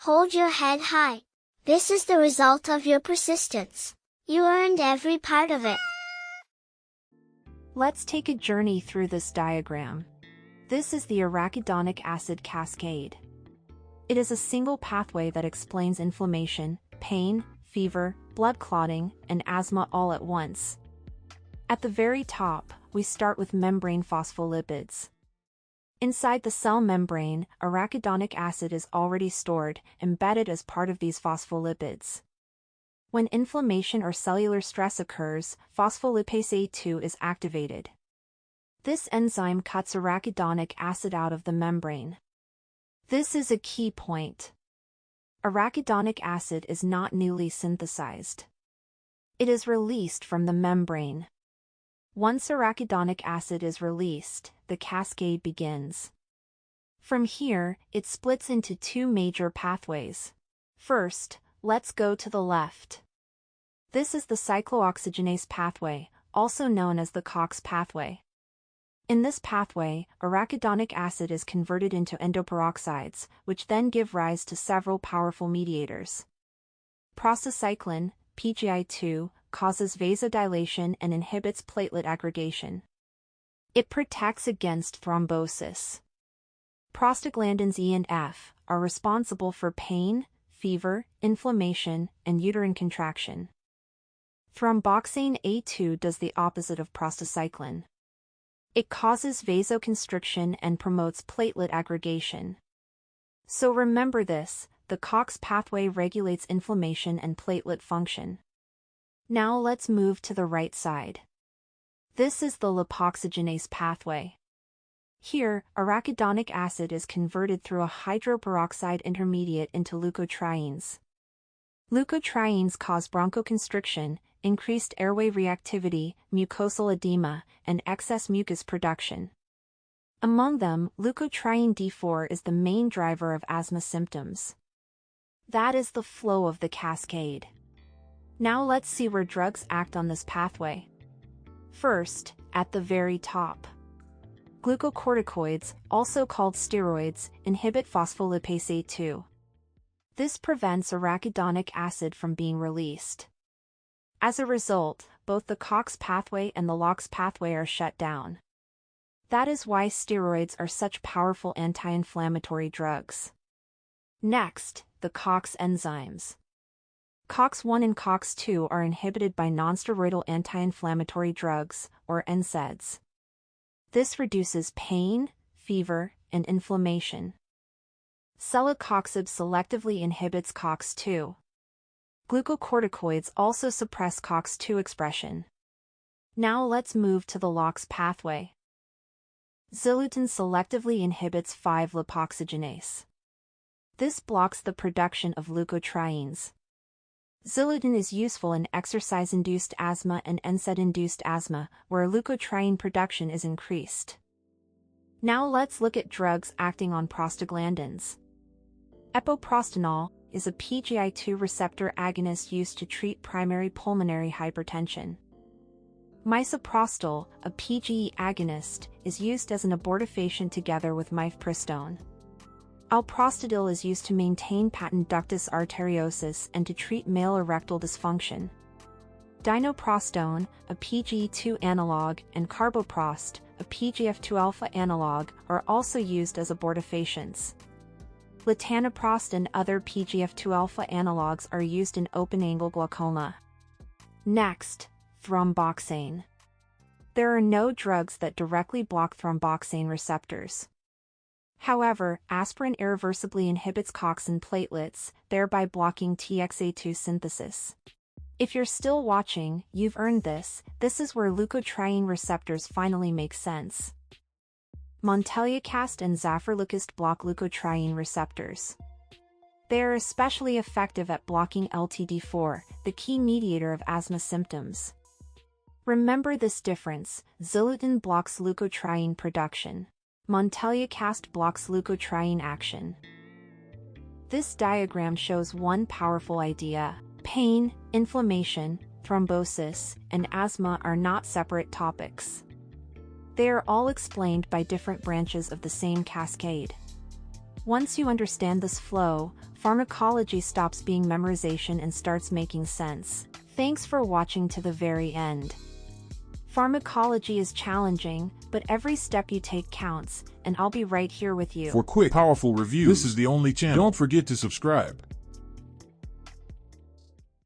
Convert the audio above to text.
Hold your head high. This is the result of your persistence. You earned every part of it. Let's take a journey through this diagram. This is the arachidonic acid cascade. It is a single pathway that explains inflammation, pain, fever, blood clotting, and asthma all at once. At the very top, we start with membrane phospholipids. Inside the cell membrane, arachidonic acid is already stored, embedded as part of these phospholipids. When inflammation or cellular stress occurs, phospholipase A2 is activated. This enzyme cuts arachidonic acid out of the membrane. This is a key point. Arachidonic acid is not newly synthesized. It is released from the membrane. Once arachidonic acid is released, the cascade begins. From here, it splits into two major pathways. First, let's go to the left. This is the cyclooxygenase pathway, also known as the COX pathway. In this pathway, arachidonic acid is converted into endoperoxides, which then give rise to several powerful mediators. Prostacyclin, PGI₂, causes vasodilation and inhibits platelet aggregation. It protects against thrombosis. Prostaglandins E and F are responsible for pain, fever, inflammation, and uterine contraction. Thromboxane A2 does the opposite of prostacyclin. It causes vasoconstriction and promotes platelet aggregation. So remember this, the COX pathway regulates inflammation and platelet function. Now let's move to the right side. This is the lipoxygenase pathway. Here, arachidonic acid is converted through a hydroperoxide intermediate into leukotrienes. Leukotrienes cause bronchoconstriction, increased airway reactivity, mucosal edema, and excess mucus production. Among them, leukotriene D4 is the main driver of asthma symptoms. That is the flow of the cascade. Now let's see where drugs act on this pathway. First, at the very top. Glucocorticoids, also called steroids, inhibit phospholipase A2. This prevents arachidonic acid from being released. As a result, both the COX pathway and the LOX pathway are shut down. That is why steroids are such powerful anti-inflammatory drugs. Next, the COX enzymes. COX-1 and COX-2 are inhibited by nonsteroidal anti-inflammatory drugs, or NSAIDs. This reduces pain, fever, and inflammation. Celecoxib selectively inhibits COX-2. Glucocorticoids also suppress COX-2 expression. Now let's move to the LOX pathway. Zileuton selectively inhibits 5-lipoxygenase. This blocks the production of leukotrienes. Zileuton is useful in exercise-induced asthma and NSAID-induced asthma, where leukotriene production is increased. Now let's look at drugs acting on prostaglandins. Epoprostenol is a PGI₂ receptor agonist used to treat primary pulmonary hypertension. Misoprostol, a PGE agonist, is used as an abortifacient together with mifepristone. Alprostadil is used to maintain patent ductus arteriosus and to treat male erectile dysfunction. Dinoprostone, a PGE₂ analog, and carboprost, a PGF2-alpha analog, are also used as abortifacients. Latanoprost and other PGF2-alpha analogs are used in open-angle glaucoma. Next, thromboxane. There are no drugs that directly block thromboxane receptors. However, aspirin irreversibly inhibits COX and platelets, thereby blocking TXA₂ synthesis. If you're still watching, you've earned this. This is where leukotriene receptors finally make sense. Montelukast and Zafirlukast block leukotriene receptors. They are especially effective at blocking LTD4, the key mediator of asthma symptoms. Remember this difference: Zileuton blocks leukotriene production. Montelukast blocks leukotriene action. This diagram shows one powerful idea. Pain, inflammation, thrombosis, and asthma are not separate topics. They are all explained by different branches of the same cascade. Once you understand this flow, Pharmacology stops being memorization and starts making sense. Thanks for watching to the very end. Pharmacology is challenging, but every step you take counts, and I'll be right here with you. For quick, powerful reviews, this is the only channel. Don't forget to subscribe.